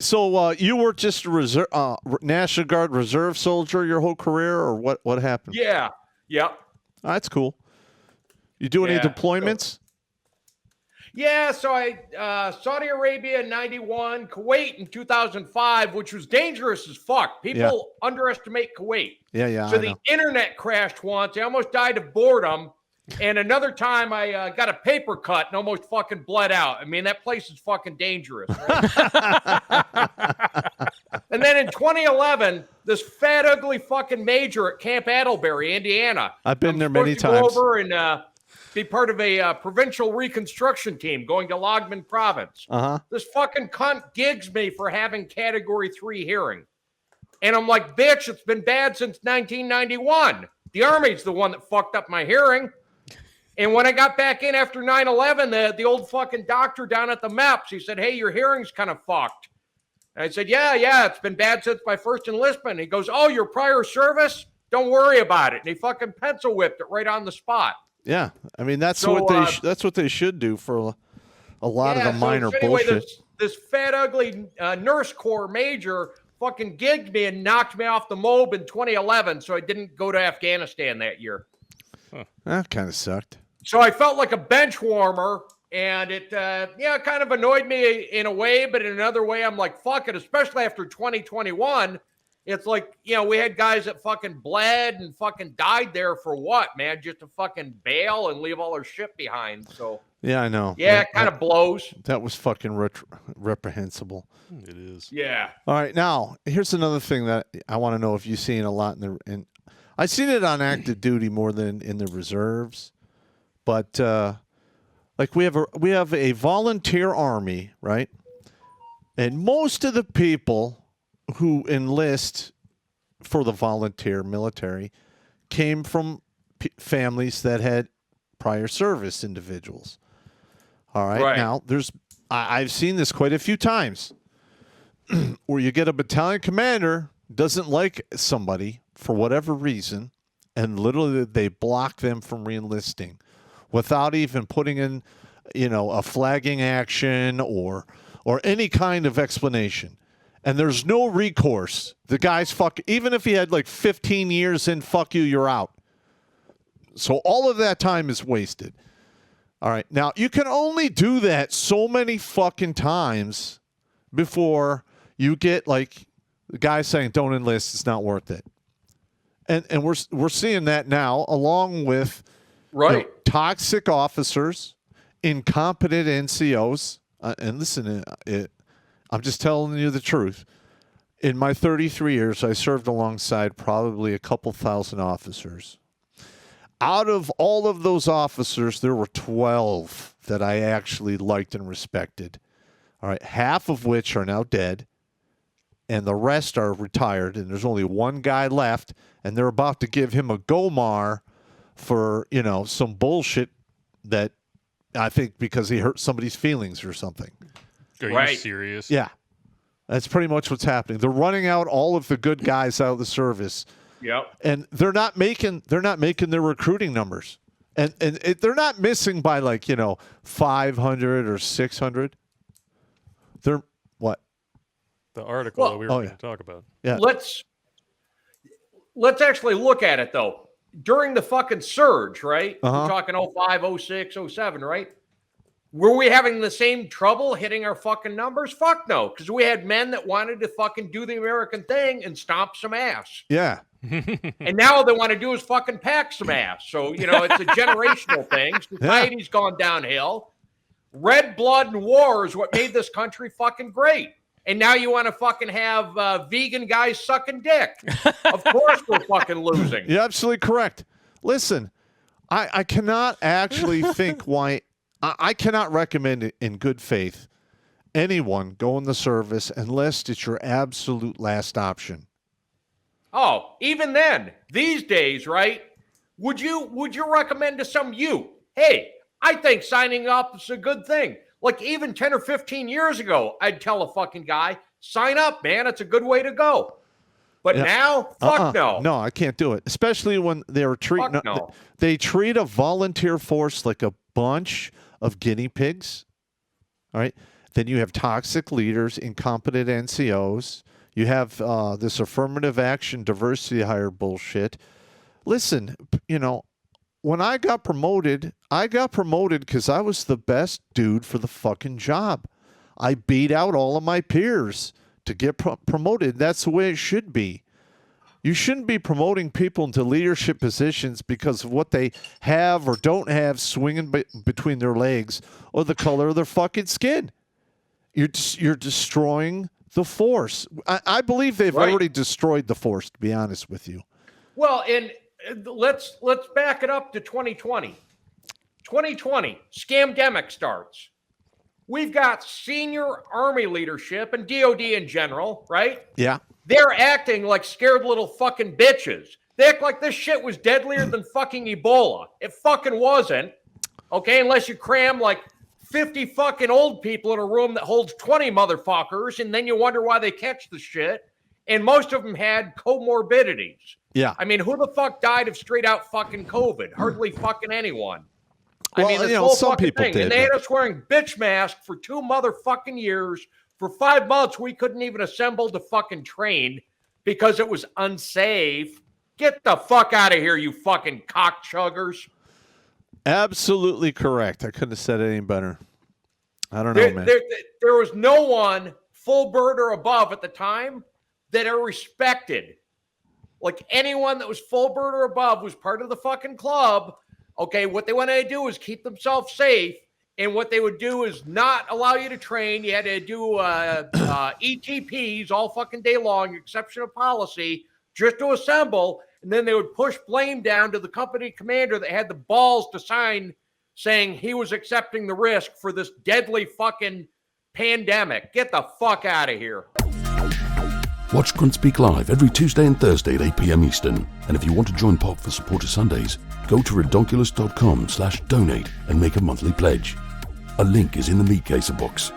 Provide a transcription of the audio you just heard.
So you were just a reserve, National Guard reserve soldier your whole career, or what happened? Yeah. Yep. That's cool. You do any deployments? Yeah, so I Saudi Arabia in 91, Kuwait in 2005, which was dangerous as fuck. People underestimate Kuwait. Yeah. So the internet crashed once. I almost died of boredom. And another time I got a paper cut and almost fucking bled out. I mean, that place is fucking dangerous, right? And then in 2011, this fat, ugly fucking major at Camp Attlebury, Indiana. I've been there many times. Go over and be part of a provincial reconstruction team going to Logman Province. This fucking cunt gigs me for having Category 3 hearing. And I'm like, bitch, it's been bad since 1991. The Army's the one that fucked up my hearing. And when I got back in after 9/11, the old fucking doctor down at the MEPS, he said, hey, your hearing's kind of fucked. And I said, yeah, it's been bad since my first enlistment. He goes, oh, your prior service? Don't worry about it. And he fucking pencil whipped it right on the spot. Yeah, I mean that's what they should do for a lot of the minor bullshit. This fat, ugly nurse corps major fucking gigged me and knocked me off the MOB in 2011, so I didn't go to Afghanistan that year. That kind of sucked. So I felt like a bench warmer, and it kind of annoyed me in a way, but in another way, I'm like, fuck it, especially after 2021. It's like, we had guys that fucking bled and fucking died there for what, man? Just to fucking bail and leave all their shit behind. So yeah, I know. Yeah, it kind of blows. That was fucking reprehensible. It is. Yeah. All right, now here's another thing that I want to know if you've seen a lot in I've seen it on active duty more than in the reserves, but like we have a volunteer army, right? And most of the people who enlist for the volunteer military came from families that had prior service individuals. All right. Now, I've seen this quite a few times where you get a battalion commander doesn't like somebody for whatever reason, and literally they block them from reenlisting without even putting in, a flagging action or any kind of explanation. And there's no recourse. The guy's even if he had like 15 years in, fuck you, you're out. So all of that time is wasted. All right. Now, you can only do that so many fucking times before you get like the guy saying, don't enlist, it's not worth it. And we're seeing that now, along with toxic officers, incompetent NCOs. And listen, I'm just telling you the truth. In my 33 years, I served alongside probably a couple thousand officers. Out of all of those officers, there were 12 that I actually liked and respected. All right, half of which are now dead, and the rest are retired, and there's only one guy left, and they're about to give him a GOMAR for, some bullshit that I think because he hurt somebody's feelings or something. Are you serious? Yeah. That's pretty much what's happening. They're running out all of the good guys out of the service. Yep. And they're not making their recruiting numbers. And they're not missing by 500 or 600. They're what? The article that we were going to talk about. Yeah. Let's actually look at it though. During the fucking surge, right? We're talking 05, 06, 07, right? Were we having the same trouble hitting our fucking numbers? Fuck no, because we had men that wanted to fucking do the American thing and stomp some ass. Yeah. And now all they want to do is fucking pack some ass. So, it's a generational thing. Society's gone downhill. Red blood and war is what made this country fucking great. And now you want to fucking have vegan guys sucking dick. Of course we're fucking losing. You're absolutely correct. Listen, I cannot actually think why... I cannot recommend it in good faith anyone go in the service unless it's your absolute last option. Oh, even then, these days, right? Would you recommend to some youth, hey, I think signing up is a good thing. Like even 10 or 15 years ago, I'd tell a fucking guy, sign up, man. It's a good way to go. But now, fuck no. No, I can't do it. Especially when they're treating they treat a volunteer force like a bunch of guinea pigs. All right. Then you have toxic leaders, incompetent NCOs. You have this affirmative action diversity hire bullshit. Listen, when I got promoted because I was the best dude for the fucking job. I beat out all of my peers to get promoted. That's the way it should be. You shouldn't be promoting people into leadership positions because of what they have or don't have swinging between their legs or the color of their fucking skin. You're destroying the force. I believe they've already destroyed the force, to be honest with you. Well, and let's back it up to 2020. 2020, scamdemic starts. We've got senior Army leadership and DOD in general, right? Yeah. They're acting like scared little fucking bitches. They act like this shit was deadlier than fucking Ebola. It fucking wasn't. Okay, unless you cram like 50 fucking old people in a room that holds 20 motherfuckers, and then you wonder why they catch the shit. And most of them had comorbidities. Yeah. I mean, who the fuck died of straight out fucking COVID? Hardly fucking anyone. Well, I mean, this whole some fucking people thing. did. And they had us wearing bitch masks for 2 motherfucking years. For 5 months, we couldn't even assemble to fucking train because it was unsafe. Get the fuck out of here, you fucking cockchuggers. Absolutely correct. I couldn't have said it any better. I don't know, man. There was no one full bird or above at the time that are respected. Like anyone that was full bird or above was part of the fucking club. Okay, what they wanted to do is keep themselves safe. And what they would do is not allow you to train. You had to do ETPs all fucking day long, exception of policy, just to assemble. And then they would push blame down to the company commander that had the balls to sign saying he was accepting the risk for this deadly fucking pandemic. Get the fuck out of here. Watch Grunt Speak live every Tuesday and Thursday at 8 p.m. Eastern. And if you want to join Pop for Supporter Sundays, go to redonkulous.com/donate and make a monthly pledge. A link is in the meat caser box.